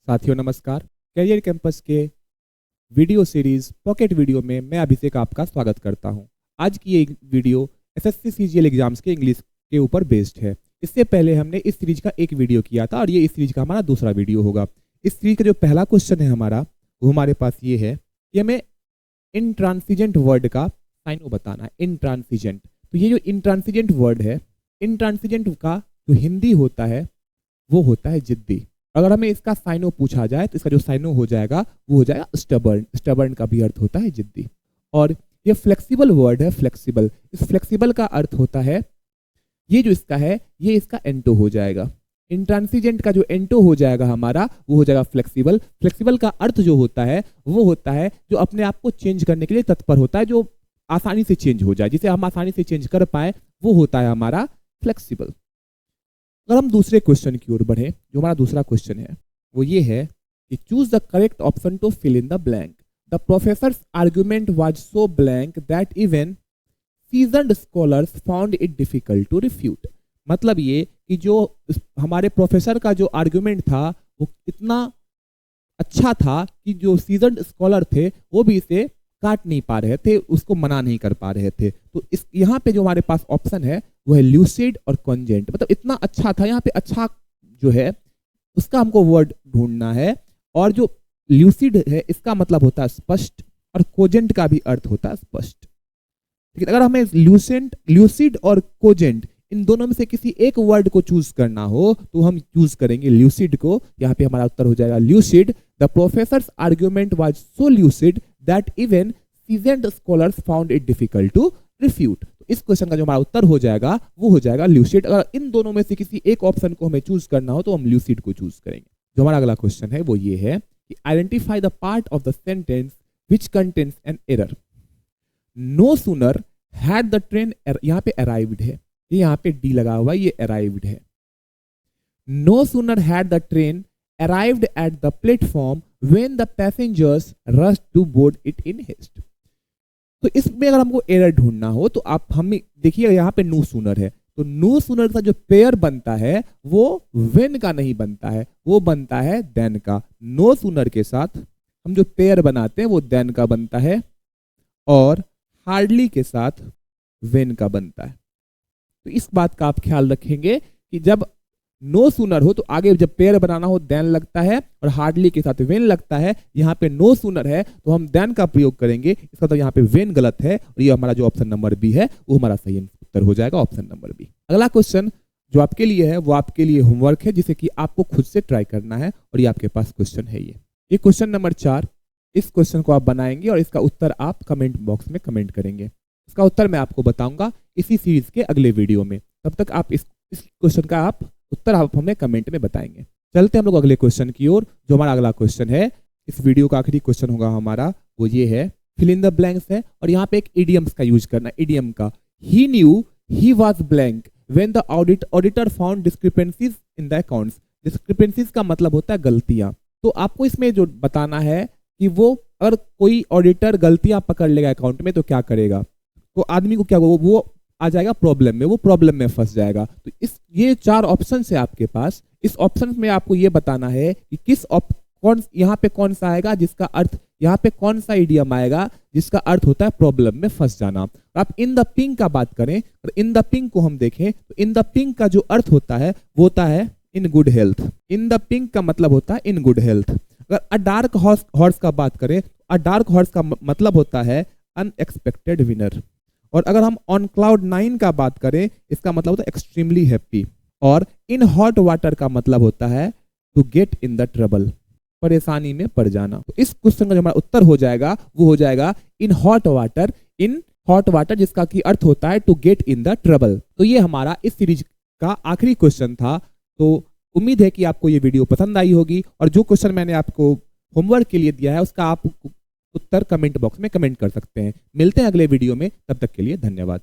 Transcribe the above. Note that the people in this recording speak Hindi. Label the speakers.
Speaker 1: साथियों नमस्कार। कैरियर कैंपस के वीडियो सीरीज पॉकेट वीडियो में मैं अभिषेक आपका स्वागत करता हूं। आज की ये वीडियो एसएससी सीजीएल एग्जाम्स के इंग्लिश के ऊपर बेस्ड है। इससे पहले हमने इस सीरीज का एक वीडियो किया था और ये इस सीरीज का हमारा दूसरा वीडियो होगा। इस सीरीज का जो पहला क्वेश्चन है हमारा, वो हमारे पास ये है कि हमें इंट्रांसिजेंट वर्ड का साइनो बताना है। इंट्रांसिजेंट, तो ये जो इंट्रांसिजेंट वर्ड है, इंट्रांसिजेंट का जो हिंदी होता है वो होता है जिद्दी। अगर हमें इसका साइनो पूछा जाए तो इसका जो साइनो हो जाएगा वो हो जाएगा स्टबर्न। स्टबर्न का भी अर्थ होता है जिद्दी। और ये फ्लेक्सिबल वर्ड है, फ्लेक्सिबल। इस फ्लेक्सिबल का अर्थ होता है, ये जो इसका है ये इसका एंटो हो जाएगा। इंट्रांसिजेंट का जो एंटो हो जाएगा हमारा वो हो जाएगा फ्लेक्सिबल। फ्लेक्सिबल का अर्थ जो होता है वो होता है जो अपने आप को चेंज करने के लिए तत्पर होता है, जो आसानी से चेंज हो जाए, जिसे हम आसानी से चेंज कर पाए, वो होता है हमारा फ्लेक्सिबल। अगर हम दूसरे क्वेश्चन की ओर बढ़े, जो हमारा दूसरा क्वेश्चन है वो ये है कि choose the correct option to fill in the blank. The professor's argument was so blank that even seasoned scholars found it difficult to refute. मतलब ये कि जो हमारे प्रोफेसर का जो आर्ग्यूमेंट था वो इतना अच्छा था कि जो सीजन्ड स्कॉलर थे वो भी इसे काट नहीं पा रहे थे, उसको मना नहीं कर पा रहे थे। तो इस यहाँ पे जो हमारे पास ऑप्शन है वो है ल्यूसिड और कॉन्जेंट। मतलब इतना अच्छा था, यहाँ पे अच्छा जो है उसका हमको वर्ड ढूंढना है। और जो ल्यूसिड है इसका मतलब होता है स्पष्ट, और कोजेंट का भी अर्थ होता है स्पष्ट। लेकिन अगर हमें ल्यूसिड और कोजेंट इन दोनों में से किसी एक वर्ड को चूज करना हो तो हम चूज करेंगे ल्यूसिड को। यहाँ पे हमारा उत्तर हो जाएगा lucid. The professor's argument was so lucid that even seasoned scholars found it difficult to refute. तो इस क्वेश्चन का जो हमारा उत्तर हो जाएगा वो हो जाएगा ल्यूसिड। अगर इन दोनों में से किसी एक ऑप्शन को हमें चूज करना हो तो हम ल्यूसिड को चूज करेंगे। जो हमारा अगला क्वेश्चन है वो ये है कि identify the part of the sentence which contains an error. No sooner had the train, यहाँ पे अराइव्ड है, ये यहाँ पे डी लगा हुआ है, ये अराइव्ड है। No sooner had the train arrived at the platform when the passengers rushed to board it in haste. तो इसमें अगर हमको एरर ढूंढना हो तो आप हमें देखिए यहाँ पे नो सूनर है, तो नो सूनर का जो पेयर बनता है वो व्हेन का नहीं बनता है, वो बनता है देन का। नो सूनर के साथ हम जो पेयर बनाते हैं वो देन का बनता है, और हार्डली के साथ व्हेन का बनता है। तो इस बात का आप ख्याल रखेंगे कि जब नो सूनर हो तो आगे जब पेयर बनाना हो देन लगता है, और हार्डली के साथ वेन लगता है। यहाँ पे नो सूनर है तो हम देन का प्रयोग करेंगे, इसका तो यहाँ पे वेन गलत है, और ये हमारा जो ऑप्शन नंबर बी है वो हमारा सही उत्तर हो जाएगा, ऑप्शन नंबर बी। अगला क्वेश्चन जो आपके लिए है वो आपके लिए होमवर्क है, जिसे कि आपको खुद से ट्राई करना है, और ये आपके पास क्वेश्चन है। ये क्वेश्चन नंबर 4। इस क्वेश्चन को आप बनाएंगे और इसका उत्तर आप कमेंट बॉक्स में कमेंट करेंगे। इसका उत्तर मैं आपको बताऊंगा इसी सीरीज के अगले वीडियो में। तब तक आप इस क्वेश्चन का आप उत्तर आप हमें कमेंट में बताएंगे। चलते हम लोग अगले क्वेश्चन की ओर। जो हमारा अगला क्वेश्चन है, इस वीडियो का आखिरी क्वेश्चन होगा हमारा, वो ये है फिल इन द ब्लैंक्स है, और यहाँ पे एक इडियम्स का यूज करना है। इडियम का he knew he was blank when the auditor found discrepancies in the accounts. Discrepancies का मतलब होता है गलतियां। तो आपको इसमें जो बताना है कि वो अगर कोई ऑडिटर गलतियां पकड़ लेगा अकाउंट में तो क्या करेगा, तो आदमी को क्या वो आ जाएगा प्रॉब्लम में, वो प्रॉब्लम में फंस जाएगा। तो ये 4 ऑप्शन है आपके पास। इस ऑप्शन में आपको ये बताना है कि कौन यहाँ पे कौन सा आएगा जिसका अर्थ, यहाँ पे कौन सा इडियम आएगा जिसका अर्थ होता है प्रॉब्लम में फंस जाना। आप इन द पिंक का बात करें और इन द पिंक को हम देखें तो इन द पिंक का जो अर्थ होता है वो होता है in good health. In the pink का मतलब होता है इन गुड हेल्थ। अगर अ डार्क हॉर्स का बात करें, अ डार्क हॉर्स का मतलब होता है अनएक्सपेक्टेड विनर। और अगर हम ऑन क्लाउड 9 का बात करें, इसका मतलब होता है एक्सट्रीमली हैप्पी। और इन हॉट वाटर का मतलब होता है to get in the trouble, परेशानी में पड़ जाना। तो इस क्वेश्चन का जो हमारा उत्तर हो जाएगा वो हो जाएगा in hot water. In hot water जिसका की अर्थ होता है to get in the trouble. तो ये हमारा इस सीरीज का आखिरी क्वेश्चन था। तो उम्मीद है कि आपको ये वीडियो पसंद आई होगी, और जो क्वेश्चन मैंने आपको होमवर्क के लिए दिया है उसका आप उत्तर कमेंट बॉक्स में कमेंट कर सकते हैं। मिलते हैं अगले वीडियो में, तब तक के लिए धन्यवाद।